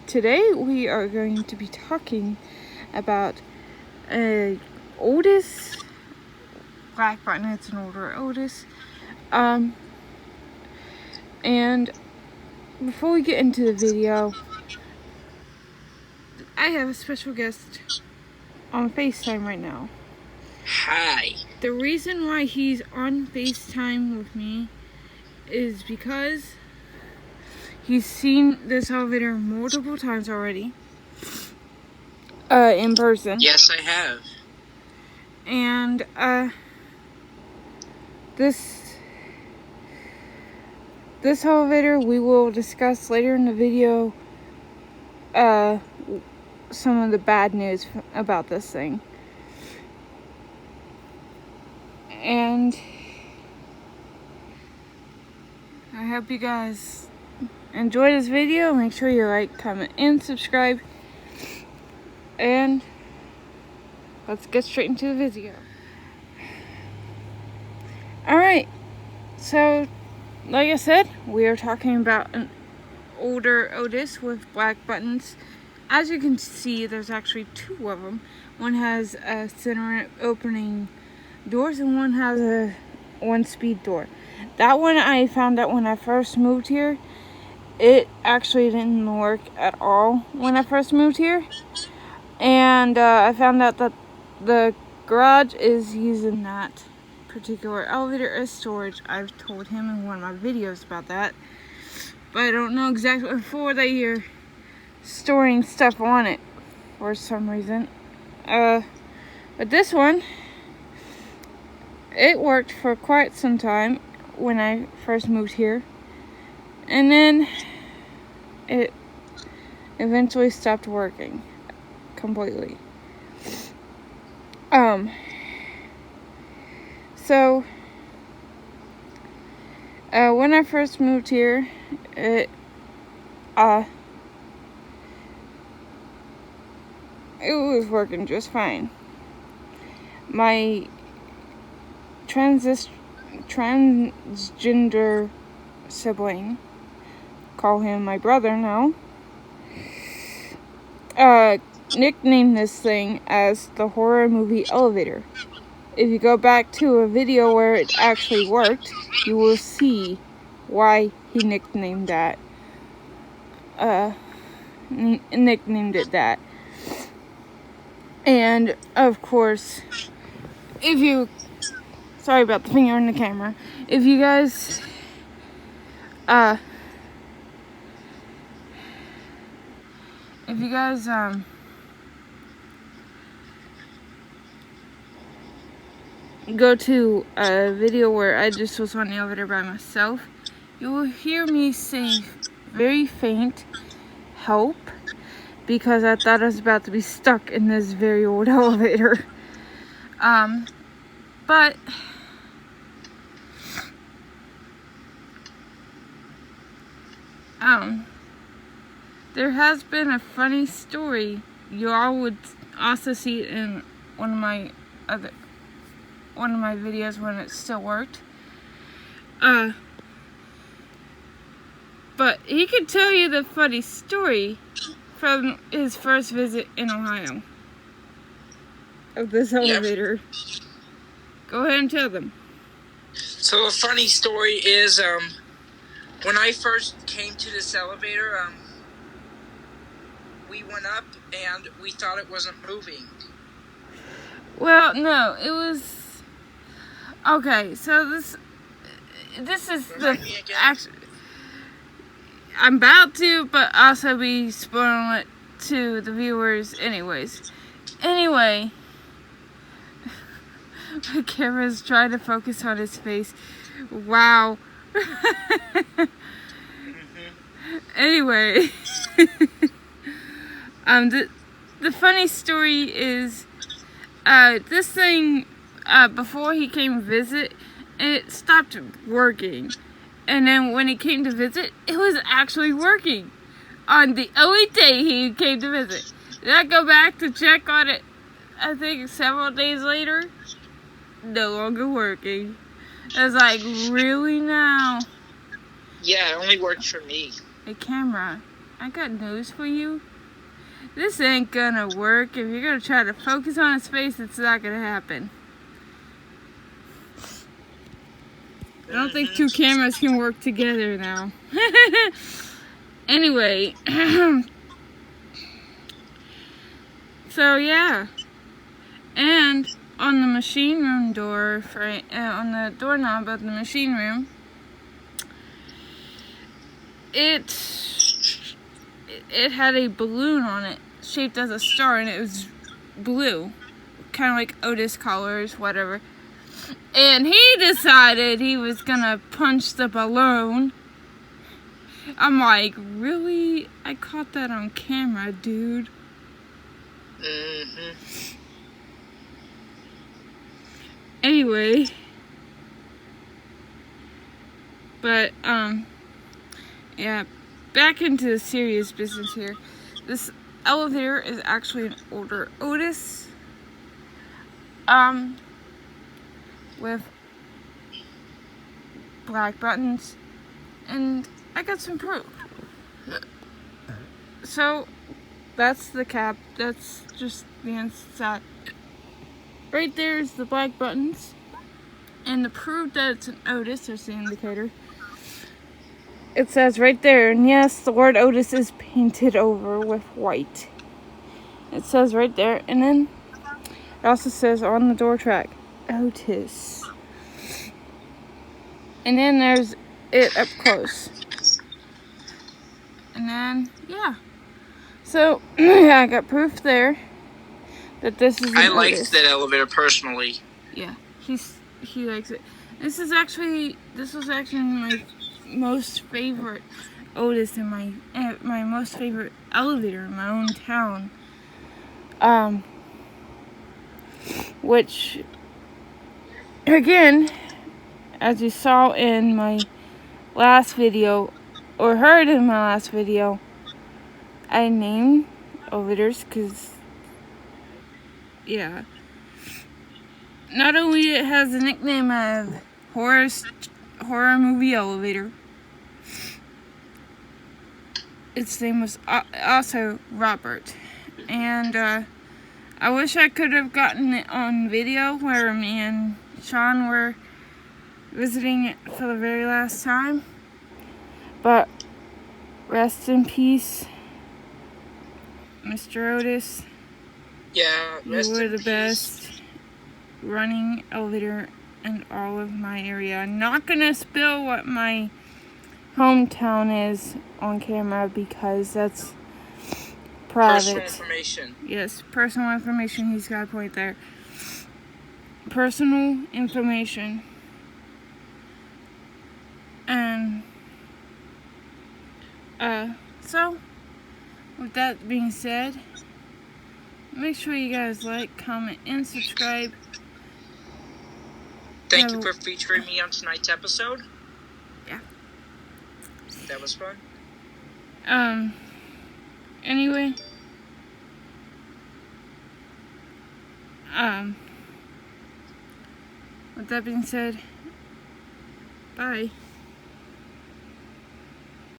Today we are going to be talking about Otis, black button. It's an older Otis. And before we get into the video, I have a special guest on FaceTime right now. Hi. The reason why he's on FaceTime with me is because he's seen this elevator multiple times already. In person. Yes, I have. And, this elevator we will discuss later in the video, some of the bad news about this thing. And I hope you guys enjoy this video. Make sure you like, comment, and subscribe. And let's get straight into the video. Alright, so like I said, we are talking about an older Otis with black buttons. As you can see, there's actually two of them. One has a center opening doors and one has a one-speed door. That one I found out when I first moved here. It actually didn't work at all when I first moved here. And I found out that the garage is using that particular elevator as storage. I've told him in one of my videos about that. But I don't know exactly what for that you're storing stuff on it for some reason. But this one, it worked for quite some time when I first moved here. And then it eventually stopped working completely. So when I first moved here, it was working just fine. My transgender sibling, call him my brother now, nicknamed this thing as the horror movie elevator. If you go back to a video where it actually worked, you will see why he nicknamed that. Nicknamed it that. And of course, sorry about the finger in the camera. If you guys, go to a video where I just was on the elevator by myself, you will hear me say very faint help, because I thought I was about to be stuck in this very old elevator. But there has been a funny story. You all would also see it in one of my videos when it still worked. But he could tell you the funny story from his first visit in Ohio of this elevator. Yep. Go ahead and tell them. So the funny story is, when I first came to this elevator, we went up and we thought it wasn't moving. Well, no, it was... Okay, so this is the... Actually, I'm about to, but also be spoiling it to the viewers anyways. Anyway, my camera's trying to focus on his face. Wow. Anyway, the funny story is, this thing, before he came to visit, it stopped working. And then when he came to visit, it was actually working. On the only day he came to visit. Did I go back to check on it, I think several days later? No longer working. I was like, really now? Yeah, it only worked for me. A camera. I got news for you. This ain't gonna work. If you're gonna try to focus on his face, it's not gonna happen. I don't think two cameras can work together now. Anyway. So, yeah. And on the machine room door, on the doorknob of the machine room, it had a balloon on it shaped as a star, and it was blue, kind of like Otis colors, whatever. And he decided he was gonna punch the balloon. I'm like, really? I caught that on camera, dude. Anyway, but yeah, back into the serious business here. This elevator is actually an older Otis, with black buttons, and I got some proof. So that's the cap. That's just the inside. Right there is the black buttons, and to prove that it's an Otis, there's the indicator. It says right there, and yes, the word Otis is painted over with white. It says right there, and then it also says on the door track, Otis. And then there's it up close. And then, yeah. So, yeah, I got proof there that this is an I Otis. liked that elevator personally. Yeah, he likes it. This was actually my most favorite Otis in my most favorite elevator in my own town. Which, again, as you saw in my last video, or heard in my last video, I named elevators because, yeah. Not only it has the nickname of horror movie elevator, its name was also Robert. And I wish I could have gotten it on video where me and Sean were visiting it for the very last time. But rest in peace, Mr. Otis. Yeah, You were the best running elevator in all of my area. I'm not gonna spill what my hometown is on camera because that's private. Personal information. Yes, personal information. He's got a point there. Personal information. And so with that being said, make sure you guys like, comment, and subscribe. Thank you for featuring me on tonight's episode. Yeah. That was fun. Anyway. With that being said, bye.